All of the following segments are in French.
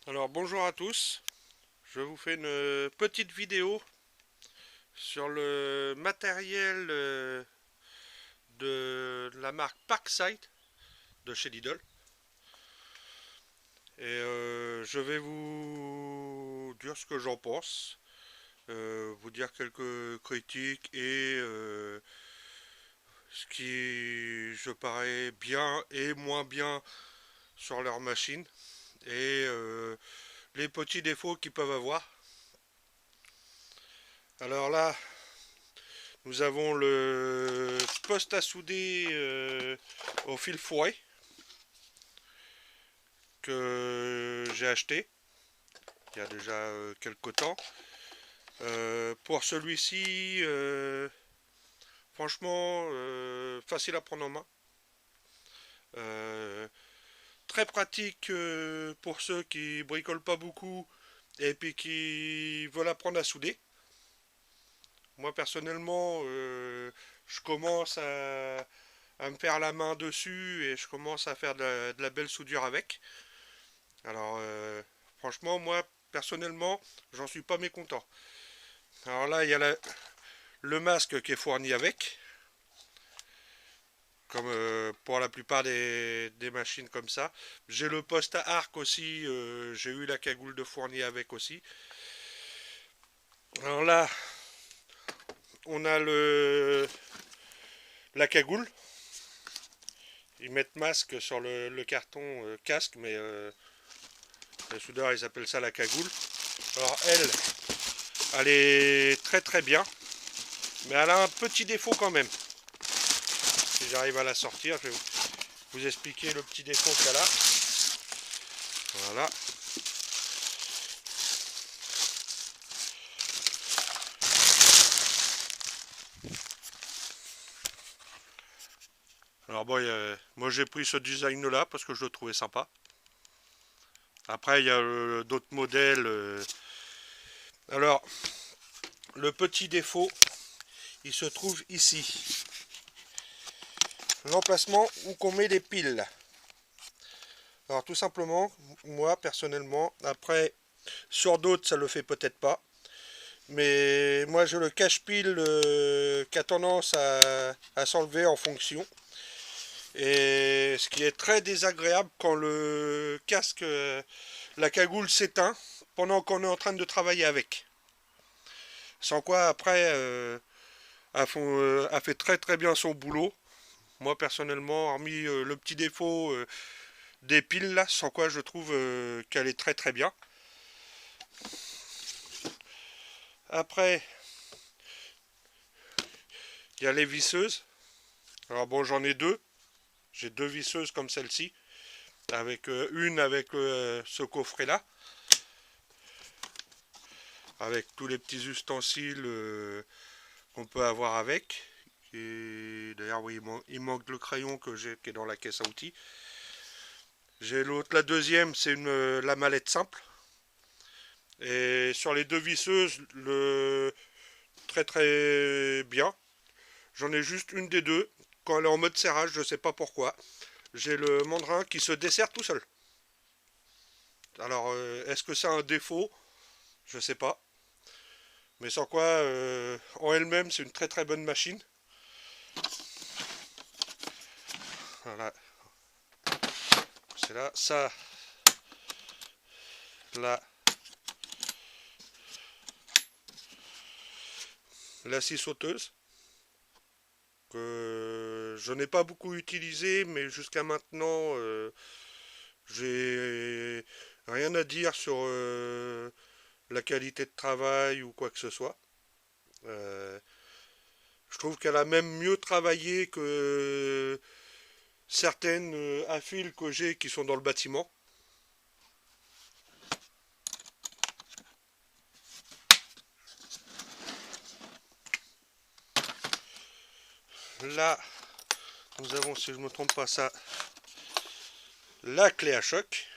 Alors bonjour à tous, je vous fais une petite vidéo sur le matériel de la marque Parkside de chez Lidl. Et je vais vous dire ce que j'en pense, vous dire quelques critiques et ce qui je paraît bien et moins bien sur leur machine et les petits défauts qu'ils peuvent avoir. Alors là, nous avons le poste à souder au fil fourré que j'ai acheté il y a déjà quelques temps. Pour celui-ci, franchement, facile à prendre en main. Euh, Très pratique pour ceux qui bricolent pas beaucoup et puis qui veulent apprendre à souder. Moi personnellement, je commence à me faire la main dessus et je commence à faire de la belle soudure avec. Alors, franchement, moi, personnellement, j'en suis pas mécontent. Alors là, il y a le masque qui est fourni avec, comme pour la plupart des machines comme ça. J'ai le poste à arc aussi, j'ai eu la cagoule de fourni avec aussi. Alors là, on a la cagoule. Ils mettent masque sur le carton casque, mais les soudeurs ils appellent ça la cagoule. Alors elle est très très bien, mais elle a un petit défaut quand même. Si j'arrive à la sortir, je vais vous expliquer le petit défaut qu'elle a. Voilà. Alors bon, moi j'ai pris ce design là parce que je le trouvais sympa. Après il y a d'autres modèles. Alors le petit défaut, il se trouve ici. L'emplacement où qu'on met les piles. Alors tout simplement, moi personnellement, après sur d'autres ça le fait peut-être pas. Mais moi j'ai le cache-pile qui a tendance à s'enlever en fonction. Et ce qui est très désagréable quand le casque, la cagoule s'éteint pendant qu'on est en train de travailler avec. Sans quoi après, elle fait très très bien son boulot. Moi personnellement, hormis le petit défaut des piles là, sans quoi je trouve qu'elle est très très bien. Après, il y a les visseuses. Alors bon, j'en ai deux. J'ai deux visseuses comme celle-ci, avec une avec ce coffret là, avec tous les petits ustensiles qu'on peut avoir avec. Et d'ailleurs, oui, il manque le crayon que j'ai qui est dans la caisse à outils. J'ai l'autre, la deuxième, c'est la mallette simple. Et sur les deux visseuses, très très bien. J'en ai juste une des deux. Quand elle est en mode serrage, je sais pas pourquoi. J'ai le mandrin qui se dessert tout seul. Alors, est-ce que c'est un défaut? Je sais pas. Mais sans quoi, en elle-même, c'est une très très bonne machine. Voilà. C'est là, ça, là, la scie sauteuse, que je n'ai pas beaucoup utilisé, mais jusqu'à maintenant, j'ai rien à dire sur la qualité de travail ou quoi que ce soit. Euh, je trouve qu'elle a même mieux travaillé que certaines à fil que j'ai qui sont dans le bâtiment. Là, nous avons, si je ne me trompe pas, ça, la clé à choc,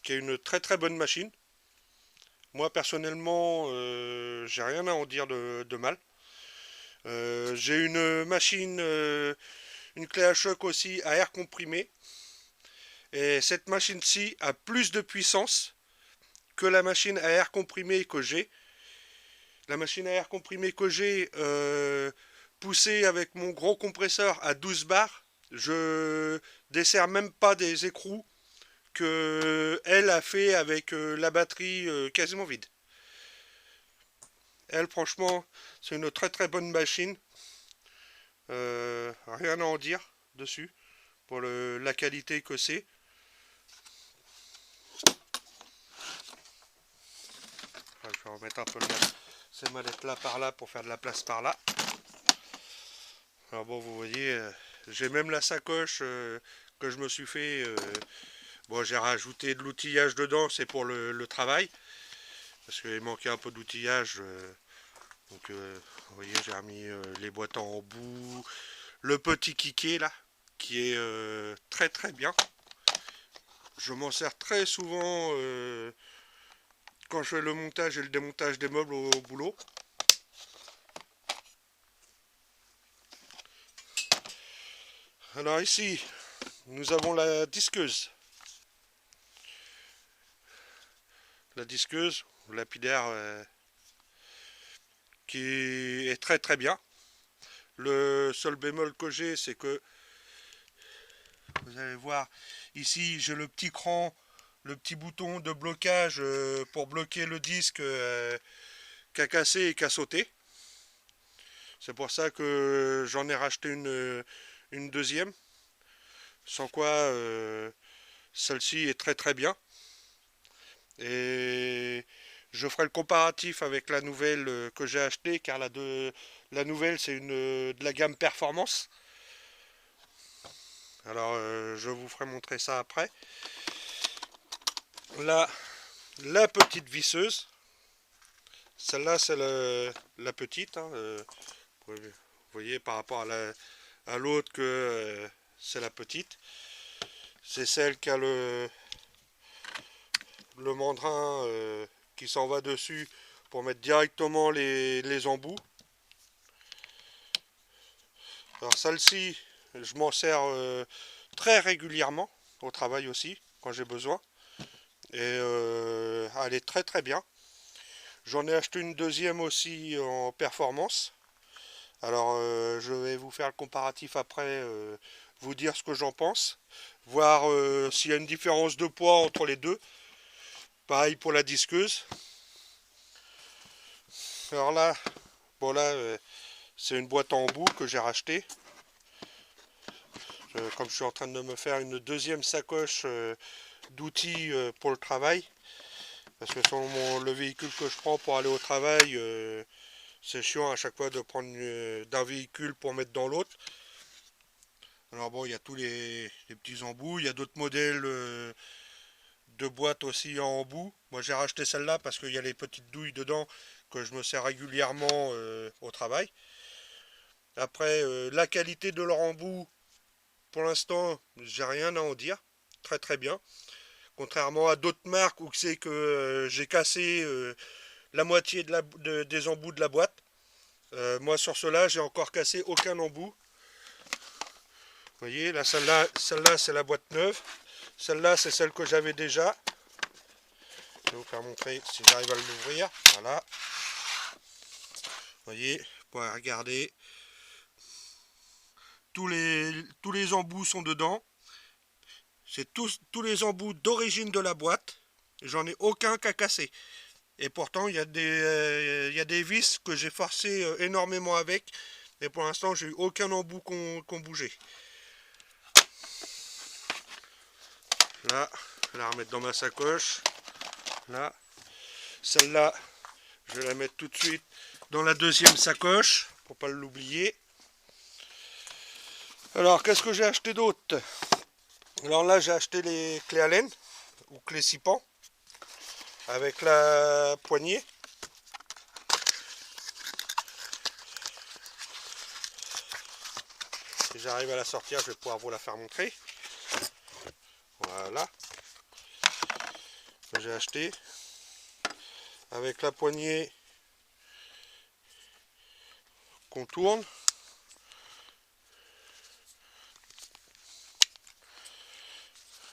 qui est une très très bonne machine. Moi personnellement, j'ai rien à en dire de mal. J'ai une machine, une clé à choc aussi à air comprimé. Et cette machine-ci a plus de puissance que la machine à air comprimé que j'ai. La machine à air comprimé que j'ai poussée avec mon gros compresseur à 12 bars, je desserre même pas des écrous que elle a fait avec la batterie quasiment vide. Elle, franchement, c'est une très très bonne machine. Rien à en dire dessus pour la qualité que c'est. Enfin, je vais remettre un peu ces mallettes là par là pour faire de la place par là. Alors bon, vous voyez, j'ai même la sacoche que je me suis fait. Bon, j'ai rajouté de l'outillage dedans, c'est pour le travail. Parce qu'il manquait un peu d'outillage. Donc, vous voyez, j'ai remis les boîtes en bout. Le petit kiké là, qui est très très bien. Je m'en sers très souvent quand je fais le montage et le démontage des meubles au boulot. Alors ici, nous avons la disqueuse. La disqueuse, lapidaire, qui est très très bien. Le seul bémol que j'ai, c'est que, vous allez voir, ici j'ai le petit cran, le petit bouton de blocage pour bloquer le disque qui a cassé et qui a sauté. C'est pour ça que j'en ai racheté une deuxième. Sans quoi, celle-ci est très très bien. Et je ferai le comparatif avec la nouvelle que j'ai achetée, car la nouvelle c'est de la gamme performance. Alors je vous ferai montrer ça après. Là, la petite visseuse. Celle-là c'est la petite. Hein, vous voyez par rapport à l'autre que c'est la petite. C'est celle qui a le mandrin qui s'en va dessus pour mettre directement les embouts. Alors celle-ci, je m'en sers très régulièrement au travail aussi, quand j'ai besoin. Et elle est très très bien. J'en ai acheté une deuxième aussi en performance. Alors je vais vous faire le comparatif après, vous dire ce que j'en pense. Voir s'il y a une différence de poids entre les deux. Pareil pour la disqueuse. Alors là, bon là, c'est une boîte en embout que j'ai racheté. Comme je suis en train de me faire une deuxième sacoche d'outils pour le travail. Parce que selon le véhicule que je prends pour aller au travail, c'est chiant à chaque fois de prendre d'un véhicule pour mettre dans l'autre. Alors bon, il y a tous les petits embouts. Il y a d'autres modèles de boîtes aussi en embout. Moi j'ai racheté celle-là parce qu'il y a les petites douilles dedans que je me sers régulièrement au travail. Après, la qualité de leur embout, pour l'instant, j'ai rien à en dire. Très très bien. Contrairement à d'autres marques où c'est que j'ai cassé la moitié des embouts de la boîte. Moi sur cela, j'ai encore cassé aucun embout. Vous voyez, là celle-là c'est la boîte neuve. Celle-là c'est celle que j'avais déjà. Je vais vous faire montrer si j'arrive à l'ouvrir. Voilà. Vous voyez, vous pouvez regarder. Tous les embouts sont dedans. C'est tous les embouts d'origine de la boîte. J'en ai aucun qu'à casser. Et pourtant, il y a des vis que j'ai forcé énormément avec. Et pour l'instant, j'ai eu aucun embout qu'on bougeait. Là, je vais la remettre dans ma sacoche. Là, celle-là, je vais la mettre tout de suite dans la deuxième sacoche pour pas l'oublier. Alors, qu'est-ce que j'ai acheté d'autre? Alors là, j'ai acheté les clés Allen ou clés 6 pans avec la poignée. Si j'arrive à la sortir, je vais pouvoir vous la faire montrer. Voilà. J'ai acheté avec la poignée qu'on tourne.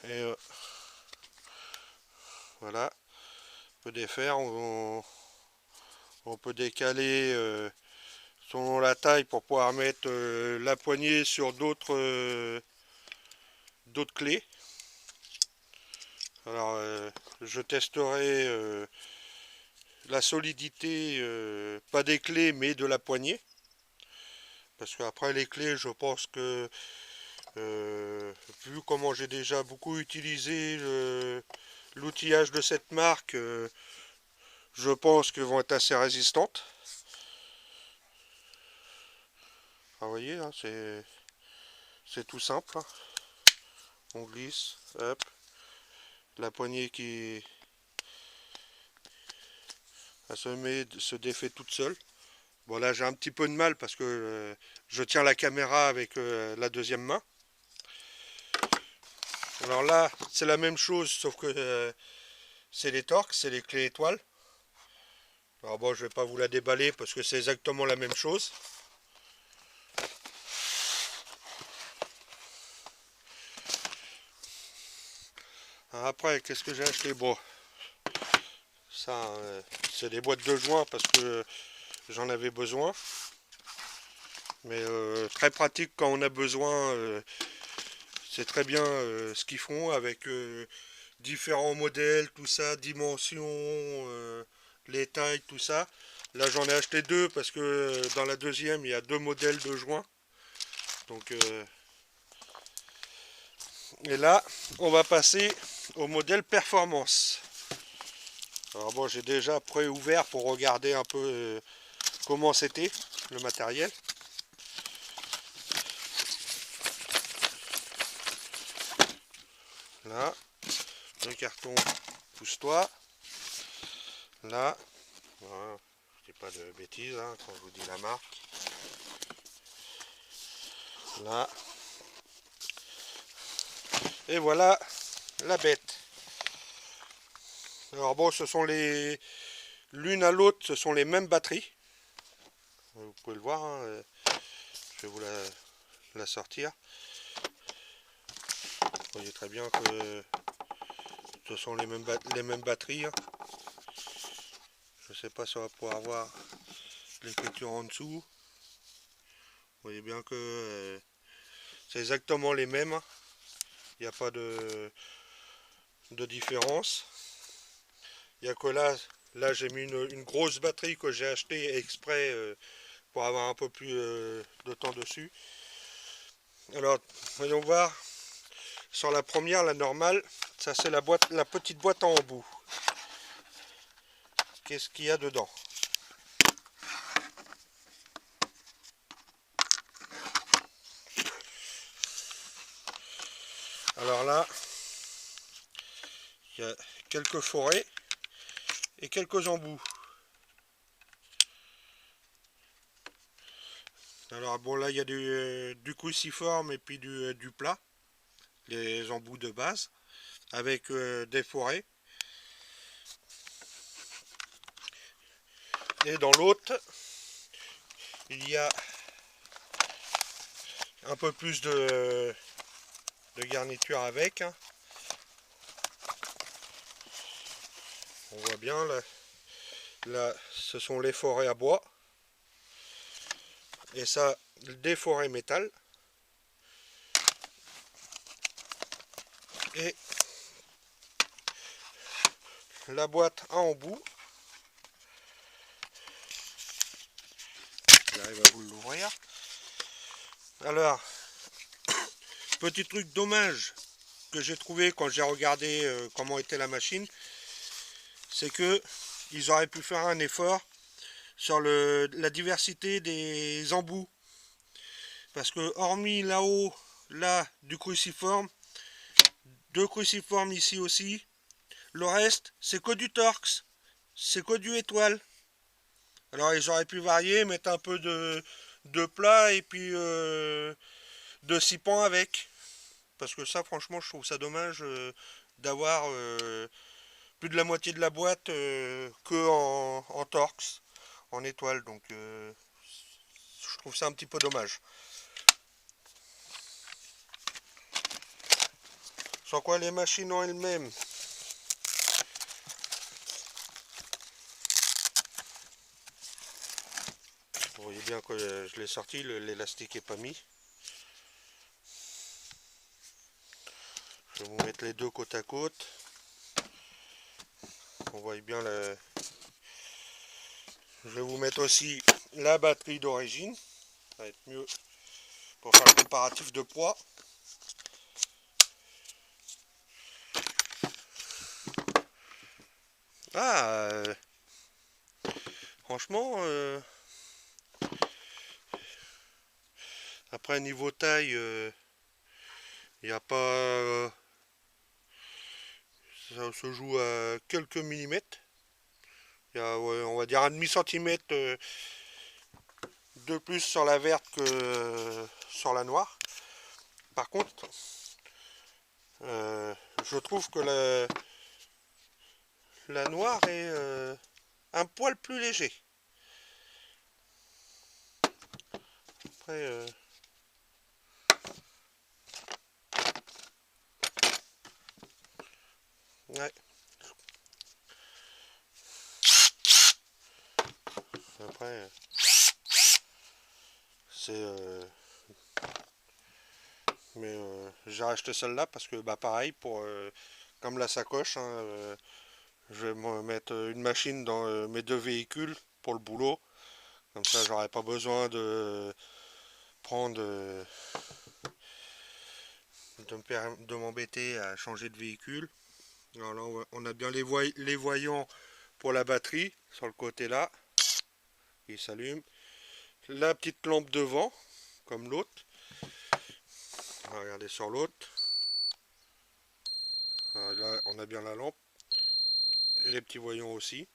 Et voilà. peut défaire, on peut décaler selon la taille pour pouvoir mettre la poignée sur d'autres clés. Alors je testerai la solidité, pas des clés mais de la poignée. Parce qu'après les clés, je pense que vu comment j'ai déjà beaucoup utilisé l'outillage de cette marque, je pense qu'elles vont être assez résistantes. Ah, vous voyez, hein, c'est tout simple. Hein. On glisse, hop, la poignée qui se défait toute seule. Bon là j'ai un petit peu de mal parce que je tiens la caméra avec la deuxième main. Alors là c'est la même chose sauf que c'est les Torx, c'est les clés étoiles. Alors bon, je vais pas vous la déballer parce que c'est exactement la même chose. Après, qu'est-ce que j'ai acheté? Bon, ça, c'est des boîtes de joints parce que j'en avais besoin. Mais très pratique quand on a besoin. C'est très bien ce qu'ils font avec différents modèles, tout ça, dimensions, les tailles, tout ça. Là, j'en ai acheté deux parce que dans la deuxième, il y a deux modèles de joints. Donc, et là, on va passer au modèle performance. Alors bon, j'ai déjà pré-ouvert pour regarder un peu comment c'était le matériel. Là, le carton, pousse-toi. Là, voilà, je dis pas de bêtises hein, quand je vous dis la marque. Là. Et voilà la bête. Alors bon, ce sont l'une à l'autre, ce sont les mêmes batteries. Vous pouvez le voir, hein, je vais vous la sortir. Vous voyez très bien que ce sont les mêmes batteries. Hein. Je ne sais pas si on va pouvoir voir l'écriture en dessous. Vous voyez bien que c'est exactement les mêmes. Il n'y a pas de différence. Il n'y a que là j'ai mis une grosse batterie que j'ai achetée exprès pour avoir un peu plus de temps dessus. Alors, voyons voir. Sur la première, la normale, ça c'est la petite boîte en embout. Qu'est-ce qu'il y a dedans? Alors là, il y a quelques forêts et quelques embouts. Alors bon là il y a du cruciforme et puis du plat, les embouts de base, avec des forêts. Et dans l'autre, il y a un peu plus de garniture avec. Hein. On voit bien là, ce sont les forêts à bois. Et ça, des forêts métal. Et la boîte à embout. J'arrive à vous l'ouvrir. Alors, petit truc dommage que j'ai trouvé quand j'ai regardé comment était la machine, c'est que ils auraient pu faire un effort sur la diversité des embouts. Parce que hormis là-haut, là, du cruciforme, deux cruciformes ici aussi, le reste, c'est que du Torx, c'est que du étoile. Alors ils auraient pu varier, mettre un peu de plat et puis de six pans avec. Parce que ça, franchement, je trouve ça dommage d'avoir plus de la moitié de la boîte que en Torx, en étoile. Donc je trouve ça un petit peu dommage. Sans quoi les machines en elles-mêmes, bien que je l'ai sorti, l'élastique est pas mis. Je vais vous mettre les deux côte à côte. On voit bien le... Je vais vous mettre aussi la batterie d'origine. Ça va être mieux pour faire le comparatif de poids. Ah, franchement, après niveau taille, il n'y a pas... ça se joue à quelques millimètres. Il y a, ouais, on va dire un demi-centimètre de plus sur la verte que sur la noire. Par contre, je trouve que la noire est un poil plus léger. Après, ouais. Après, c'est... mais j'ai racheté celle-là parce que, bah pareil, pour comme la sacoche, hein, je vais me mettre une machine dans mes deux véhicules pour le boulot. Comme ça, j'aurai pas besoin de prendre... de m'embêter à changer de véhicule. Alors là, on a bien les voyants pour la batterie sur le côté là. Il s'allume. La petite lampe devant, comme l'autre. On va regarder sur l'autre. Là, on a bien la lampe. Et les petits voyants aussi.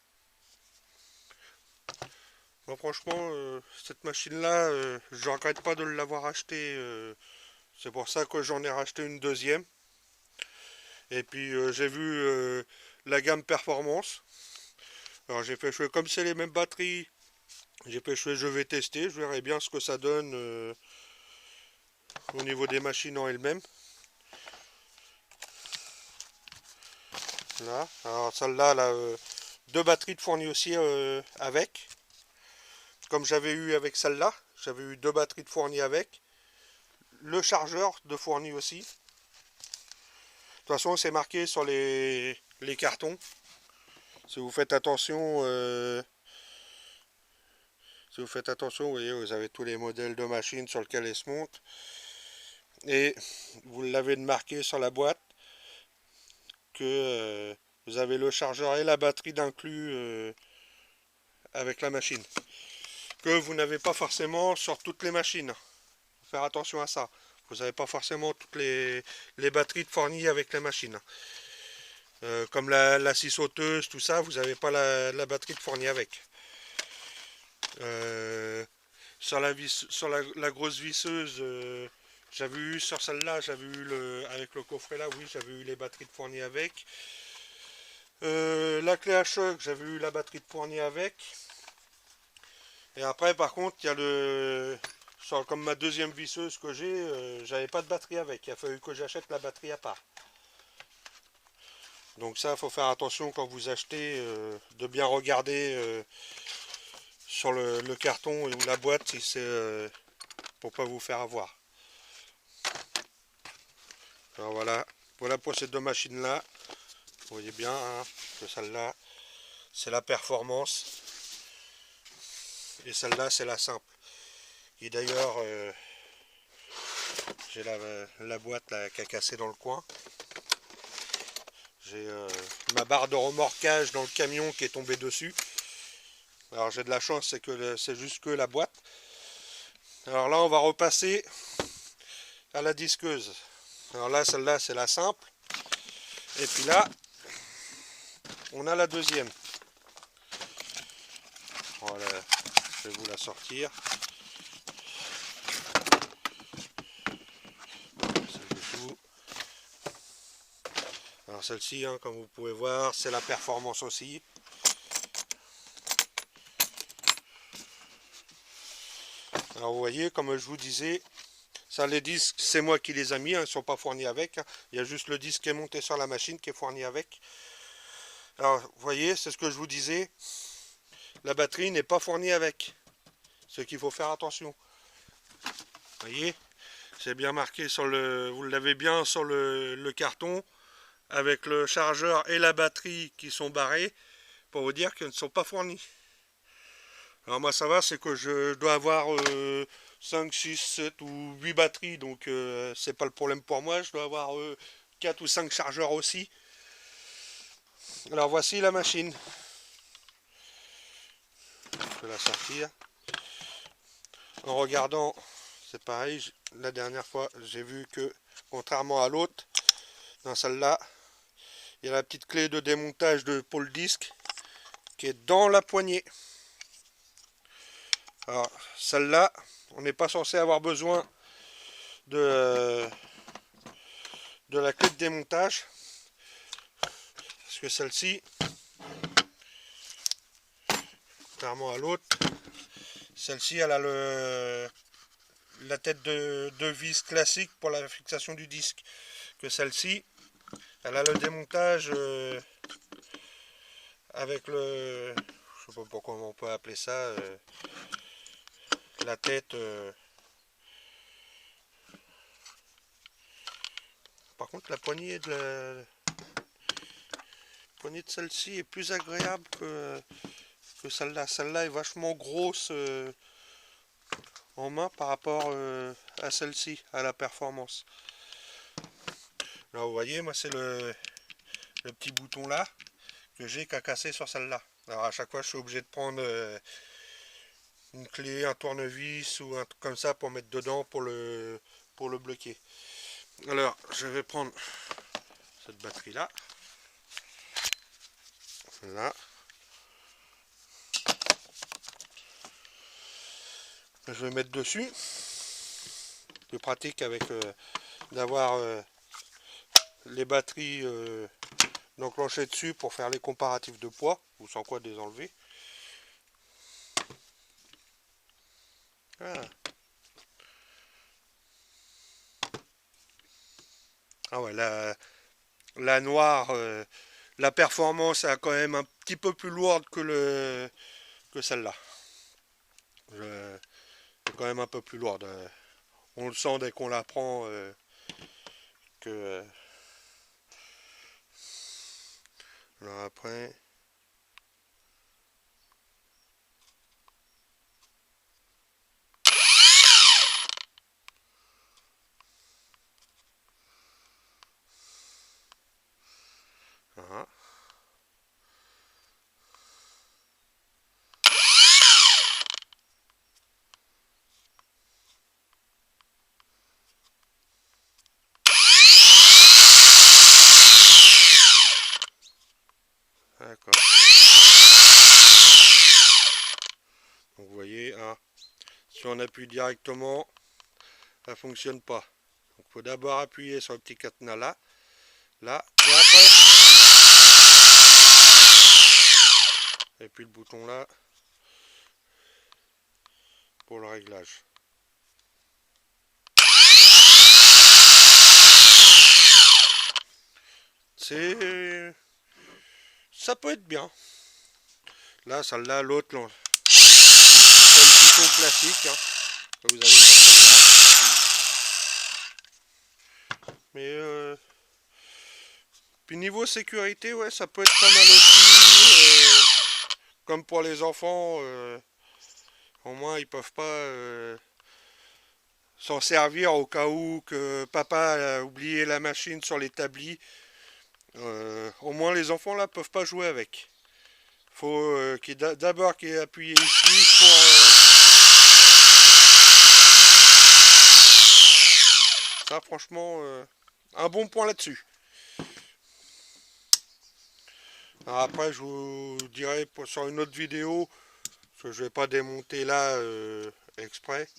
Bon, franchement, cette machine-là, je regrette pas de l'avoir achetée. C'est pour ça que j'en ai racheté une deuxième. Et puis, j'ai vu la gamme performance. Alors, j'ai fait jouer, comme c'est les mêmes batteries, j'ai fait jouer, je vais tester. Je verrai bien ce que ça donne au niveau des machines en elles-mêmes. Là. Alors, celle-là, deux batteries de fournies aussi avec. Comme j'avais eu avec celle-là, j'avais eu deux batteries de fournies avec. Le chargeur de fourni aussi. De toute façon, c'est marqué sur les cartons. Si vous faites attention, vous voyez, vous avez tous les modèles de machines sur lesquels elles se montent. Et vous l'avez marqué sur la boîte que vous avez le chargeur et la batterie d'inclus avec la machine. Que vous n'avez pas forcément sur toutes les machines. Faut faire attention à ça. Vous n'avez pas forcément toutes les batteries de fournies avec les machines. Comme la scie sauteuse, tout ça, vous n'avez pas la batterie de fournie avec. Sur la grosse visseuse, j'avais eu sur celle-là, j'avais eu avec le coffret là, oui, j'avais eu les batteries de fournie avec. La clé à choc, j'avais eu la batterie de fournie avec. Et après, par contre, il y a comme ma deuxième visseuse que j'ai, j'avais pas de batterie avec. Il a fallu que j'achète la batterie à part. Donc ça, il faut faire attention quand vous achetez, de bien regarder sur le carton ou la boîte si c'est pour pas vous faire avoir. Alors voilà pour ces deux machines là. Vous voyez bien hein, que celle-là c'est la performance et celle-là c'est la simple. Et d'ailleurs j'ai la boîte là, qui a cassé dans le coin. J'ai ma barre de remorquage dans le camion qui est tombée dessus. Alors j'ai de la chance, c'est que c'est juste que la boîte. Alors là on va repasser à la disqueuse. Alors là celle-là c'est la simple. Et puis là on a la deuxième. Voilà, je vais vous la sortir. Alors celle-ci, hein, comme vous pouvez voir, c'est la performance aussi. Alors vous voyez, comme je vous disais, ça les disques, c'est moi qui les ai mis, hein, ils ne sont pas fournis avec. Hein. Il y a juste le disque qui est monté sur la machine qui est fourni avec. Alors vous voyez, c'est ce que je vous disais, la batterie n'est pas fournie avec. ce qu'il faut faire attention. Vous voyez, c'est bien marqué sur le, vous l'avez bien sur le carton, avec le chargeur et la batterie qui sont barrés, pour vous dire qu'ils ne sont pas fournis. Alors moi ça va, c'est que je dois avoir 5, 6, 7 ou 8 batteries, donc c'est pas le problème pour moi, je dois avoir 4 ou 5 chargeurs aussi. Alors voici la machine. Je vais la sortir. En regardant, c'est pareil, la dernière fois j'ai vu que, contrairement à l'autre, dans celle-là, il y a la petite clé de démontage de pôle disque qui est dans la poignée. Alors celle-là, on n'est pas censé avoir besoin de la clé de démontage, parce que celle-ci, contrairement à l'autre, celle-ci elle a la tête de vis classique pour la fixation du disque, que celle-ci elle a le démontage avec le, je sais pas comment on peut appeler ça, la tête. Par contre la poignée de celle-ci est plus agréable que celle-là. Celle-là est vachement grosse en main par rapport à celle-ci, à la performance. Là vous voyez, moi c'est le petit bouton là que j'ai qu'à casser sur celle-là. Alors à chaque fois je suis obligé de prendre une clé, un tournevis ou un truc comme ça pour mettre dedans pour le bloquer. Alors je vais prendre cette batterie là. Là. Je vais mettre dessus. C'est pratique avec d'avoir les batteries d'enclencher dessus pour faire les comparatifs de poids, ou sans quoi des enlever. Ah. Ah ouais, la noire, la performance est quand même un petit peu plus lourde que celle-là. C'est quand même un peu plus lourde. On le sent dès qu'on la prend que alors après. Voilà. D'accord. Donc vous voyez, hein, si on appuie directement, ça fonctionne pas. Donc il faut d'abord appuyer sur le petit cadenas là, et après, et puis le bouton là pour le réglage. Ça peut être bien. Là, celle-là, l'autre, c'est le bouton classique. Hein, que vous avez sur celle-là. Mais puis niveau sécurité, ouais, ça peut être pas mal aussi. Comme pour les enfants, au moins ils peuvent pas s'en servir au cas où que papa a oublié la machine sur l'établi. Au moins les enfants là peuvent pas jouer avec. Faut d'abord qu'il ait appuyé ici pour ça, franchement un bon point là-dessus. Après je vous dirai sur une autre vidéo, parce que je vais pas démonter là exprès.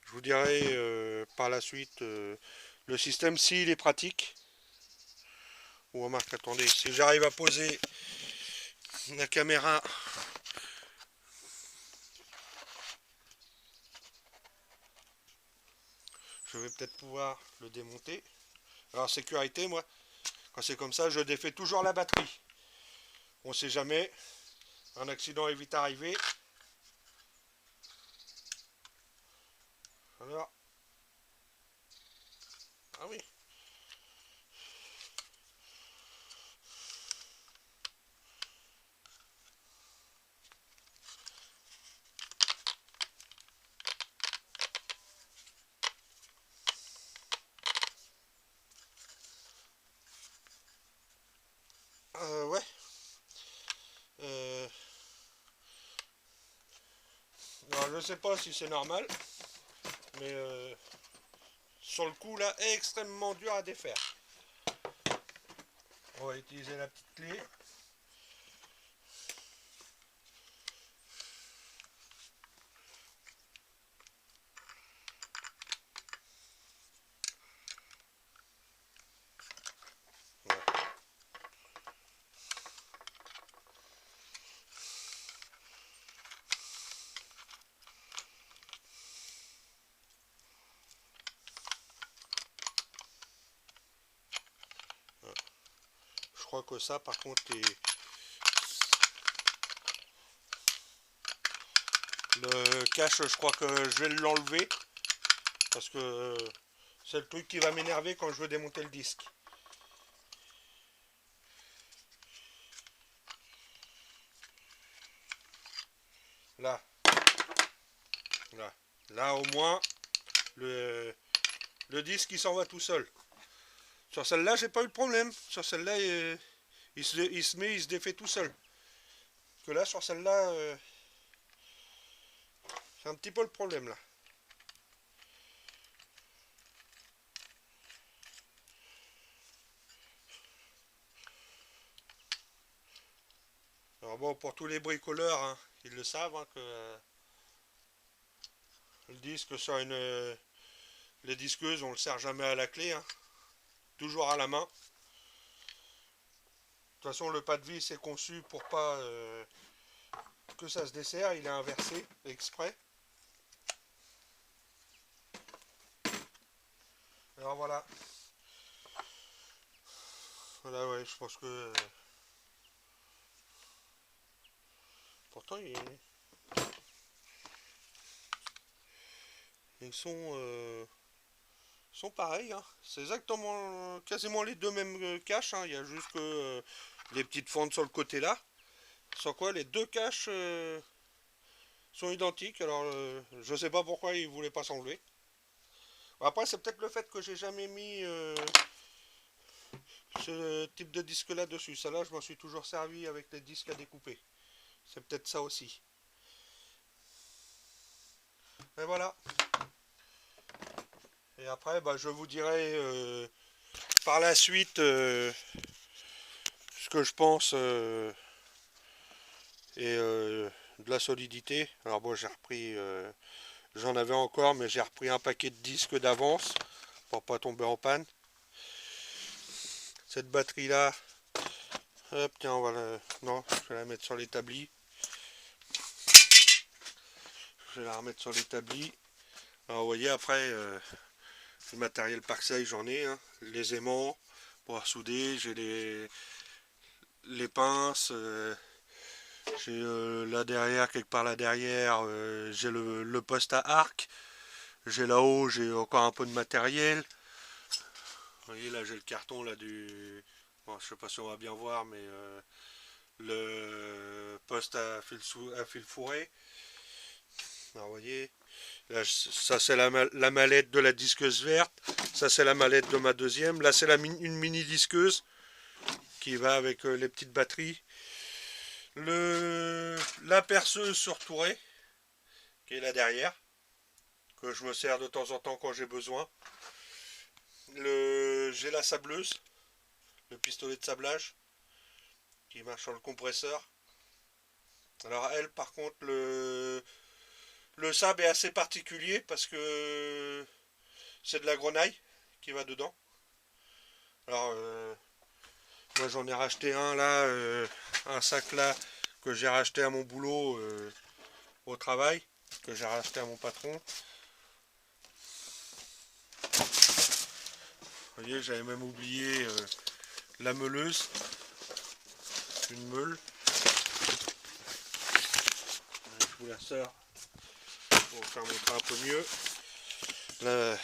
Je vous dirai par la suite le système s'il est pratique. Ou remarque, attendez, si j'arrive à poser la caméra je vais peut-être pouvoir le démonter. Alors sécurité, moi, quand c'est comme ça, je défais toujours la batterie. On sait jamais, un accident est vite arrivé. Alors, ah oui. Ouais. Alors, je sais pas si c'est normal, mais sur le coup là, extrêmement dur à défaire. On va utiliser la petite clé. Je crois que ça par contre le cache, je crois que je vais l'enlever parce que c'est le truc qui va m'énerver quand je veux démonter le disque. Là, là, là au moins le disque il s'en va tout seul. Sur celle-là j'ai pas eu de problème. Sur celle-là il se défait tout seul. Que là sur celle-là c'est un petit peu le problème là. Alors bon, pour tous les bricoleurs, hein, ils le savent, hein, que le disque sur les disqueuses, on le sert jamais à la clé, hein, toujours à la main. De toute façon, le pas de vis est conçu pour pas que ça se desserre, il est inversé exprès. Alors voilà. Voilà, ouais, je pense que pourtant ils sont pareils, hein. C'est exactement quasiment les deux mêmes caches, hein. Il y a juste que les petites fentes sur le côté là. Sans quoi les deux caches sont identiques. Alors je sais pas pourquoi ils voulaient pas s'enlever. Après c'est peut-être le fait que j'ai jamais mis ce type de disque là dessus. Ça là je m'en suis toujours servi avec les disques à découper. C'est peut-être ça aussi. Et voilà. Et après bah, je vous dirai par la suite ce que je pense et de la solidité. Alors bon j'ai repris j'en avais encore mais j'ai repris un paquet de disques d'avance pour pas tomber en panne. Cette batterie là, hop tiens on va la... Non, je vais la mettre sur l'établi. Je vais la remettre sur l'établi. Alors vous voyez après le matériel Parkside j'en ai, hein. Les aimants pour souder, j'ai les pinces, j'ai là derrière, quelque part là derrière, j'ai le poste à arc, j'ai là-haut, j'ai encore un peu de matériel. Vous voyez là j'ai le carton là du... Bon, je sais pas si on va bien voir mais le poste à fil fourré. Alors vous voyez, là, ça c'est la mallette de la disqueuse verte, ça c'est la mallette de ma deuxième, là c'est une mini disqueuse qui va avec les petites batteries. La perceuse sur Touret, qui est là derrière, que je me sers de temps en temps quand j'ai besoin. J'ai la sableuse, le pistolet de sablage, qui marche sur le compresseur. Alors elle par contre le sable est assez particulier parce que c'est de la grenaille qui va dedans. Alors moi j'en ai racheté un là, un sac là que j'ai racheté à mon boulot au travail, que j'ai racheté à mon patron. Vous voyez, j'avais même oublié la meuleuse, une meule. Je vous la sors pour faire montrer un peu mieux. Là,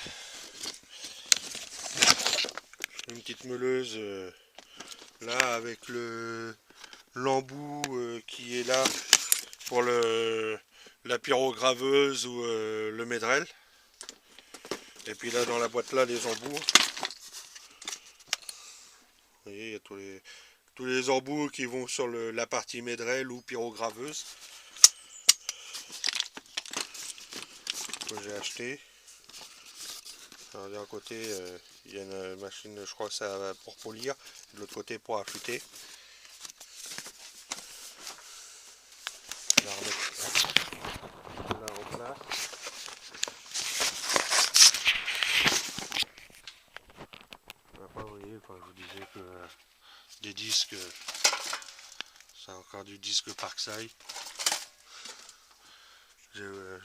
une petite meuleuse là avec l'embout qui est là pour la pyrograveuse ou le médrel. Et puis là dans la boîte là les embouts. Vous voyez, il y a tous les embouts qui vont sur la partie médrel ou pyrograveuse que j'ai acheté. Alors d'un côté il y a une machine, je crois que ça va pour polir, de l'autre côté pour affûter. On va remettre là en place. Après vous voyez quand je vous disais que des disques, c'est encore du disque Parkside.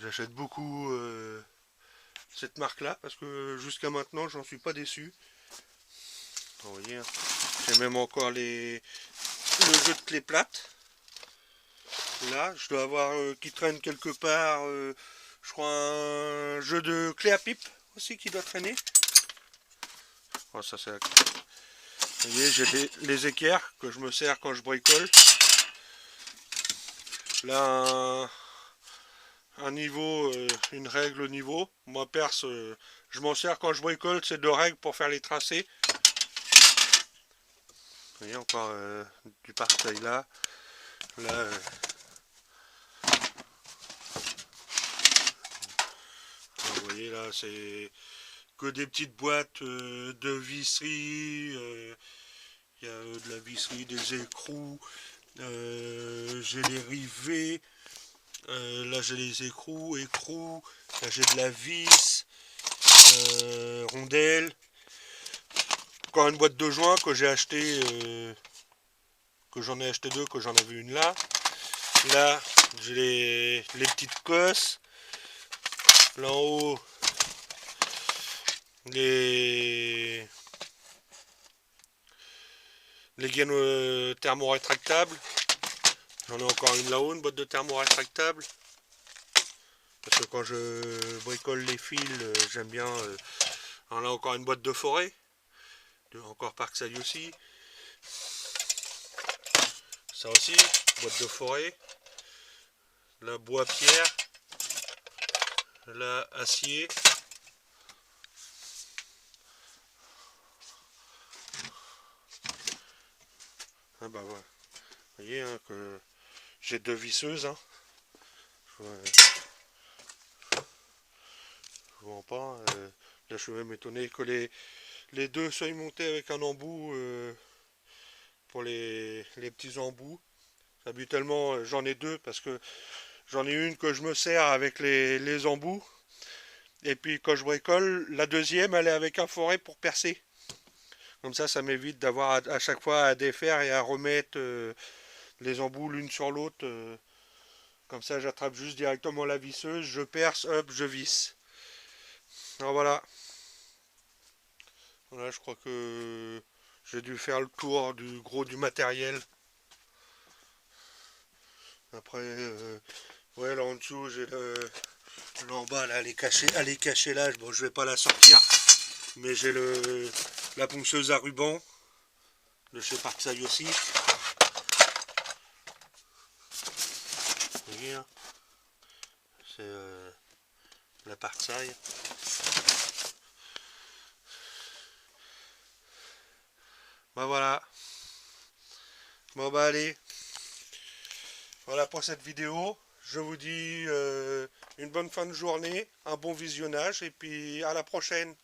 J'achète beaucoup cette marque là parce que jusqu'à maintenant j'en suis pas déçu. Vous voyez, hein, j'ai même encore le jeu de clé plate. Là, je dois avoir qui traîne quelque part, je crois un jeu de clé à pipe aussi qui doit traîner. Oh, ça c'est. Vous voyez, j'ai les équerres que je me sers quand je bricole. Là, un niveau, une règle au niveau. Moi, perse, je m'en sers quand je bricole, c'est 2 règles pour faire les tracés. Vous voyez, encore du Parkside là. Là, vous voyez, là, c'est que des petites boîtes de visserie. Il y a de la visserie, des écrous. J'ai les rivets. Là, j'ai les écrous. Là, j'ai de la vis. Rondelles. Encore une boîte de joints que j'ai acheté, que j'en ai acheté 2, que j'en avais une là. Là, j'ai les petites cosses. Là en haut, les gaines thermo-rétractables. J'en ai encore une là-haut, une boîte de thermo-rétractable. Parce que quand je bricole les fils, j'aime bien. On a encore une boîte de forêt. Encore Parkside aussi. Ça aussi, boîte de forêt. Là, bois pierre. Là, acier. Ah bah ouais. Vous voyez hein, que j'ai 2 visseuses. Hein. Je vois pas. Là, je suis même étonné que les 2 soient montés avec un embout pour les petits embouts. Habituellement, j'en ai 2 parce que j'en ai une que je me sers avec les embouts. Et puis quand je bricole, la deuxième, elle est avec un forêt pour percer. Comme ça m'évite d'avoir à chaque fois à défaire et à remettre les embouts l'une sur l'autre. Comme ça, j'attrape juste directement la visseuse, je perce, hop, je visse. Alors voilà. Voilà, je crois que j'ai dû faire le tour du gros du matériel. Après, ouais, là en dessous, j'ai là en bas, là, elle est cachée là. Bon, je vais pas la sortir, mais j'ai la ponceuse à ruban de chez Parkside aussi. Vous voyez, hein, c'est la Parkside. Bah voilà. Bon bah allez. Voilà pour cette vidéo. Je vous dis une bonne fin de journée, un bon visionnage et puis à la prochaine.